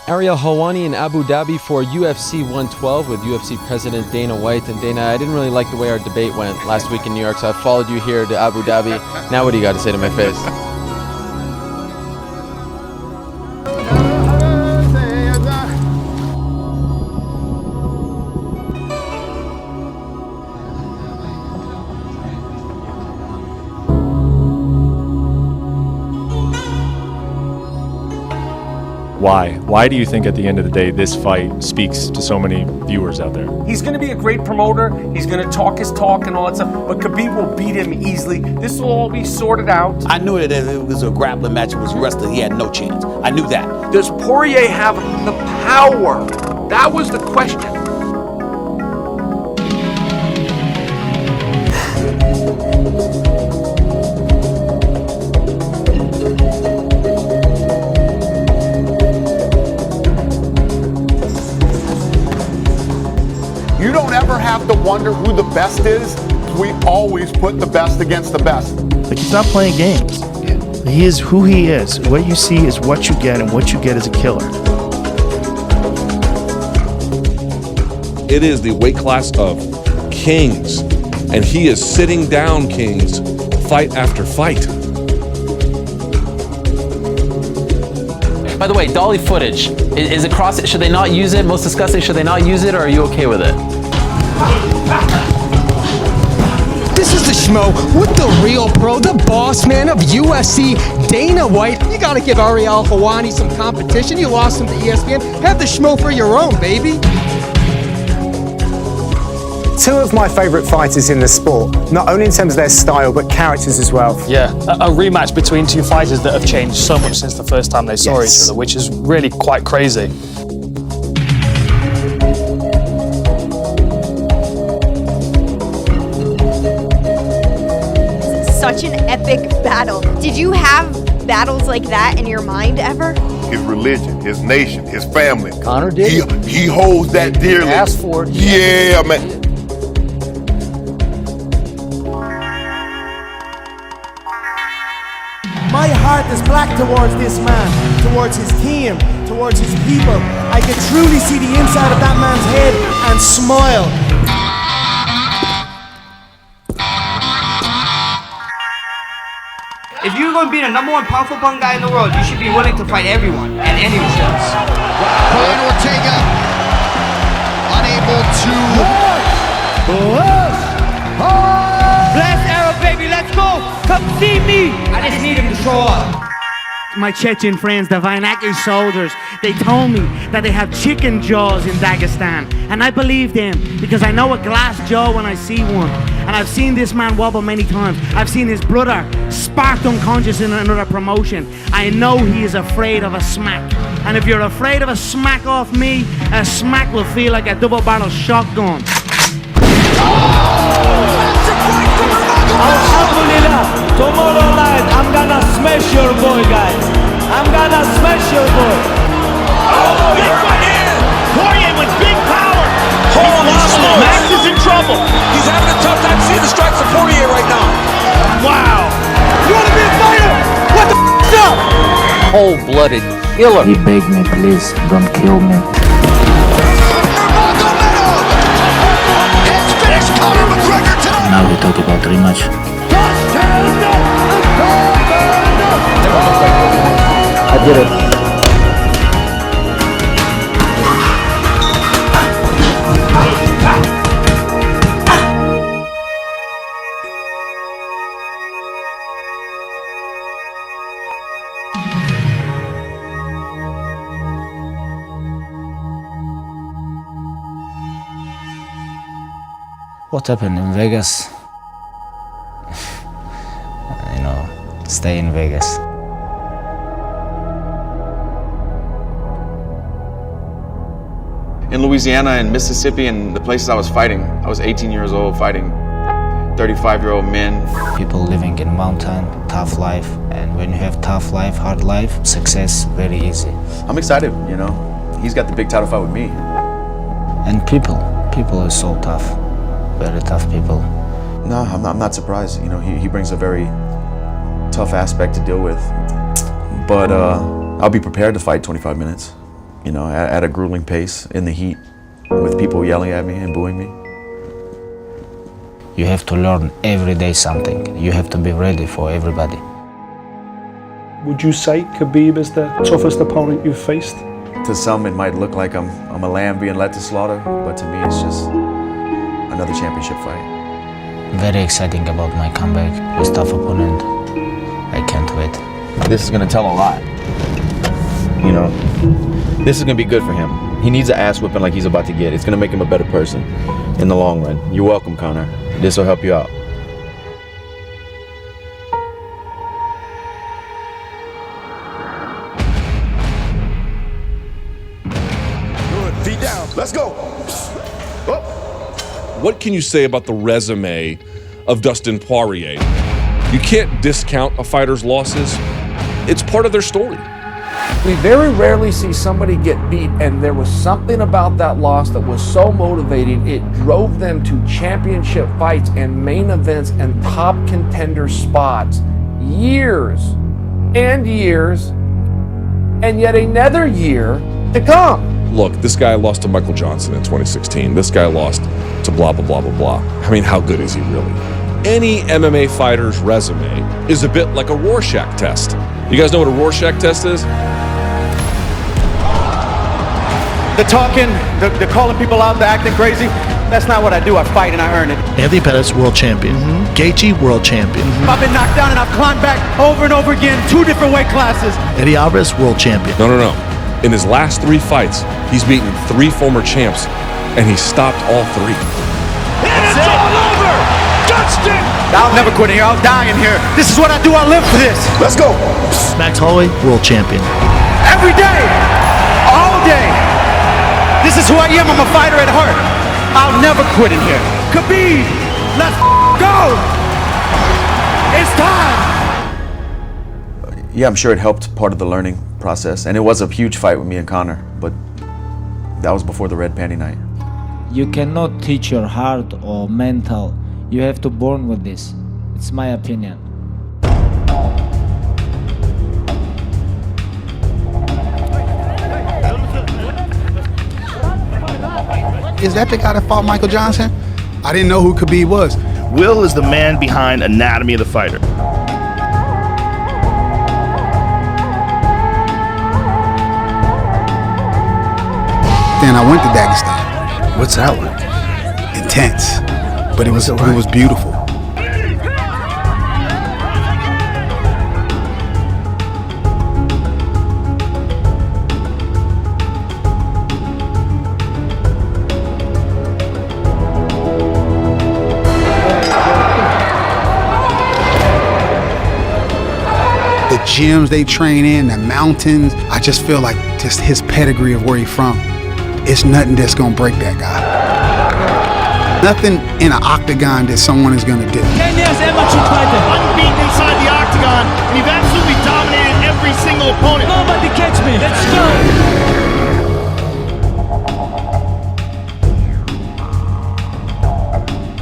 Ariel Helwani in Abu Dhabi for UFC 112 with UFC President Dana White. And Dana, I didn't really like the way our debate went last week in New York, so I followed you here to Abu Dhabi. Now what do you got to say to my face? Why? Why do you think at the end of the day this fight speaks to so many viewers out there? He's going to be a great promoter. He's going to talk his talk and all that stuff. But Khabib will beat him easily. This will all be sorted out. I knew that if it was a grappling match, it was wrestling, he had no chance. I knew that. Does Poirier have the power? That was the question. You don't ever have to wonder who the best is. We always put the best against the best. Like, he's not playing games. He is who he is. What you see is what you get, and what you get is a killer. It is the weight class of kings, and he is sitting down kings fight after fight. By the way, dolly footage, is it cross? Should they not use it? Most disgusting, should they not use it, or are you okay with it? This is the schmo with the real pro, the boss man of UFC, Dana White. You gotta give Ariel Helwani some competition. You lost him to ESPN. Have the schmo for your own, baby. Two of my favourite fighters in the sport, not only in terms of their style, but characters as well. Yeah, a rematch between two fighters that have changed so much since the first time they saw each other, which is really quite crazy. Such an epic battle. Did you have battles like that in your mind ever? His religion, his nation, his family. Conor did. He holds that dearly. Asked for it. Yeah, man. My heart is black towards this man, towards his team, towards his people. I can truly see the inside of that man's head and smile. If you're going to be the #1 pound for pound guy in the world, you should be willing to fight everyone and anyone. Brian Ortega unable to. Blast arrow, baby, let's go. Come see me. I just need him to show up. My Chechen friends, the Vainaki soldiers, they told me that they have chicken jaws in Dagestan. And I believe them because I know a glass jaw when I see one. And I've seen this man wobble many times. I've seen his brother sparked unconscious in another promotion. I know he is afraid of a smack. And if you're afraid of a smack off me, a smack will feel like a double-barrel shotgun. Alhamdulillah, tomorrow night I'm gonna smash your boy, guys. I'm gonna smash your boy. Oh, big right hand! Poirier with big power! Holy smokes! Max is in trouble! He's having a tough time seeing the strikes of Poirier right now. Wow! You wanna be a fighter? What the f***'s up? Cold-blooded killer. He begged me, please, don't kill me. Now we talk about rematch. I did it. What happened in Vegas? Stay in Vegas. In Louisiana and Mississippi and the places I was fighting, I was 18 years old fighting 35-year-old men. People living in mountain, tough life, and when you have tough life, hard life, success very easy. I'm excited, He's got the big title fight with me. And people are so tough, very tough people. No, I'm not surprised. He brings a very tough aspect to deal with. But I'll be prepared to fight 25 minutes. you know, at a grueling pace in the heat with people yelling at me and booing me. You have to learn every day something. You have to be ready for everybody. Would you say Khabib is the toughest opponent you've faced? To some, it might look like I'm a lamb being led to slaughter, but to me, it's just another championship fight. Very exciting about my comeback with tough opponent. I can't wait. This is gonna tell a lot. You know, this is gonna be good for him. He needs an ass whipping like he's about to get. It's gonna make him a better person in the long run. You're welcome, Connor. This will help you out. Good, feet down, let's go. Oh. What can you say about the resume of Dustin Poirier? You can't discount a fighter's losses. It's part of their story. We very rarely see somebody get beat, and there was something about that loss that was so motivating. It drove them to championship fights and main events and top contender spots. Years and years, and yet another year to come. Look, this guy lost to Michael Johnson in 2016. This guy lost to blah, blah, blah, blah, blah. I mean, how good is he really? Any MMA fighter's resume is a bit like a Rorschach test. You guys know what a Rorschach test is? The talking, the calling people out, the acting crazy, that's not what I do. I fight and I earn it. Anthony Pettis, world champion. Gaethje, world champion. I've been knocked down and I've climbed back over and over again, 2 different weight classes. Eddie Alvarez, world champion. No. In his last 3 fights, he's beaten 3 former champs, and he stopped all 3. And it's all over! Dustin! I'll never quit here. I'll die in here. This is what I do. I live for this. Let's go. Max Holloway, world champion. Every day, all day. This is who I am. I'm a fighter at heart. I'll never quit in here. Khabib, let's go. It's time. Yeah, I'm sure it helped part of the learning process, and it was a huge fight with me and Connor, but that was before the red panty night. You cannot teach your heart or mental. You have to born with this. It's my opinion. Is that the guy that fought Michael Johnson? I didn't know who Khabib was. Will is the man behind Anatomy of the Fighter. Then I went to Dagestan. What's that like? Intense, but it was beautiful. The gyms they train in, the mountains, I just feel like just his pedigree of where he's from. It's nothing that's gonna break that guy. Nothing in an octagon that someone is gonna do. Kenya's amateur fighter. Unbeaten inside the octagon, and you've absolutely dominated every single opponent. Nobody catch me. Let's go.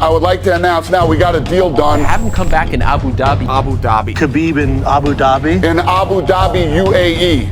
I would like to announce now we got a deal done. Have him come back in Abu Dhabi. Abu Dhabi. Khabib in Abu Dhabi. In Abu Dhabi, UAE.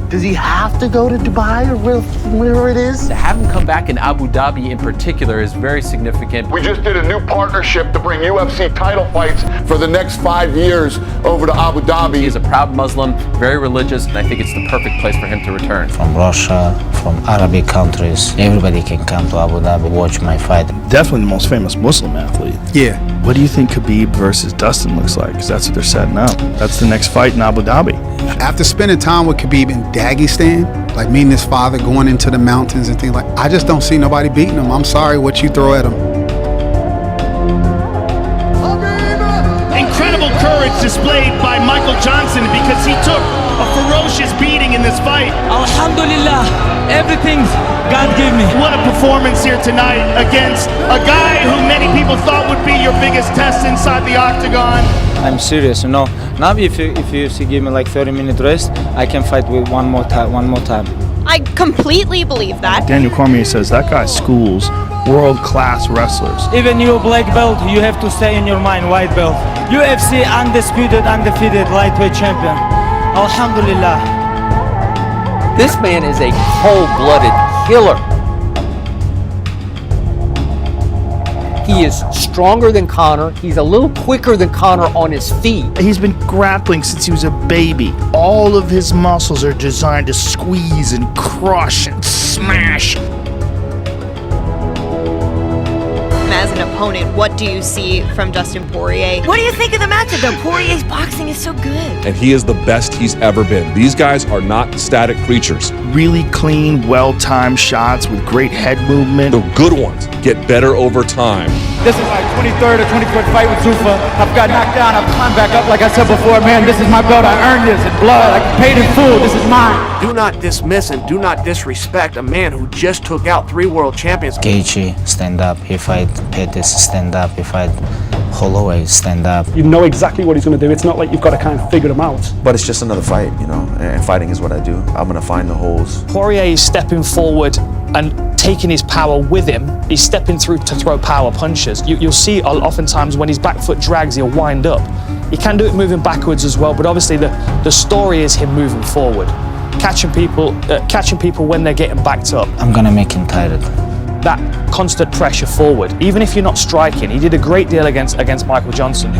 Does he have to go to Dubai or where it is? To have him come back in Abu Dhabi in particular is very significant. We just did a new partnership to bring UFC title fights for the next 5 years over to Abu Dhabi. He is a proud Muslim, very religious, and I think it's the perfect place for him to return. From Russia, from Arabic countries, everybody can come to Abu Dhabi, watch my fight. Definitely the most famous Muslim athlete. Yeah. What do you think Khabib versus Dustin looks like? Because that's what they're setting up. That's the next fight in Abu Dhabi. After spending time with Khabib in Dagestan, like meeting his father, going into the mountains and things like, I just don't see nobody beating him. I'm sorry what you throw at him. Incredible courage displayed by Michael Johnson because he took a ferocious beating in this fight. Alhamdulillah, everything's God gave me. What a performance here tonight against a guy who many people thought would be your biggest test inside the octagon. I'm serious, you know. Now if you give me like 30-minute rest, I can fight with one more time. I completely believe that. Daniel Cormier says that guy schools world-class wrestlers. Even you black belt, you have to stay in your mind white belt. UFC undisputed, undefeated lightweight champion. Alhamdulillah. This man is a cold-blooded killer. He is stronger than Conor. He's a little quicker than Conor on his feet. He's been grappling since he was a baby. All of his muscles are designed to squeeze and crush and smash. As an opponent, what do you see from Dustin Poirier? What do you think of the matchup though? Poirier's boxing is so good. And he is the best he's ever been. These guys are not static creatures. Really clean, well-timed shots with great head movement. The good ones get better over time. This is my 23rd or 24th fight with Zuffa. I've got knocked down, I've climbed back up. Like I said before, man, this is my belt. I earned this in blood. I paid in full. This is mine. Do not dismiss and do not disrespect a man who just took out 3 world champions. Gaethje, stand up. He fight Pettis, stand up. He fight Holloway, stand up. You know exactly what he's going to do. It's not like you've got to kind of figure him out. But it's just another fight, you know, and fighting is what I do. I'm going to find the holes. Poirier is stepping forward and taking his power with him. He's stepping through to throw power punches. You'll see oftentimes when his back foot drags, he'll wind up. He can do it moving backwards as well, but obviously the story is him moving forward, catching people when they're getting backed up. I'm gonna make him tired. That constant pressure forward, even if you're not striking. He did a great deal against Michael Johnson.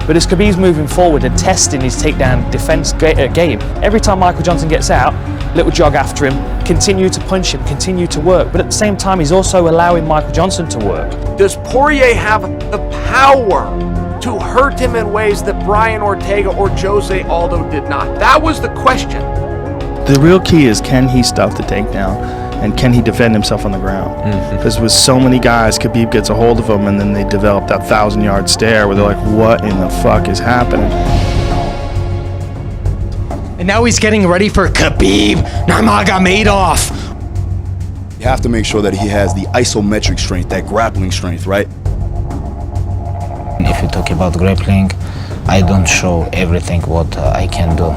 But as Khabib's moving forward and testing his takedown defense game, every time Michael Johnson gets out, little jog after him, continue to punch him, continue to work. But at the same time, he's also allowing Michael Johnson to work. Does Poirier have the power to hurt him in ways that Brian Ortega or Jose Aldo did not? That was the question. The real key is, can he stuff the takedown? And can he defend himself on the ground? Because with so many guys, Khabib gets a hold of him and then they develop that 1,000-yard stare where they're like, what in the fuck is happening? And now he's getting ready for Khabib Nurmagomedov. You have to make sure that he has the isometric strength, that grappling strength, right? If you talk about grappling, I don't show everything what I can do.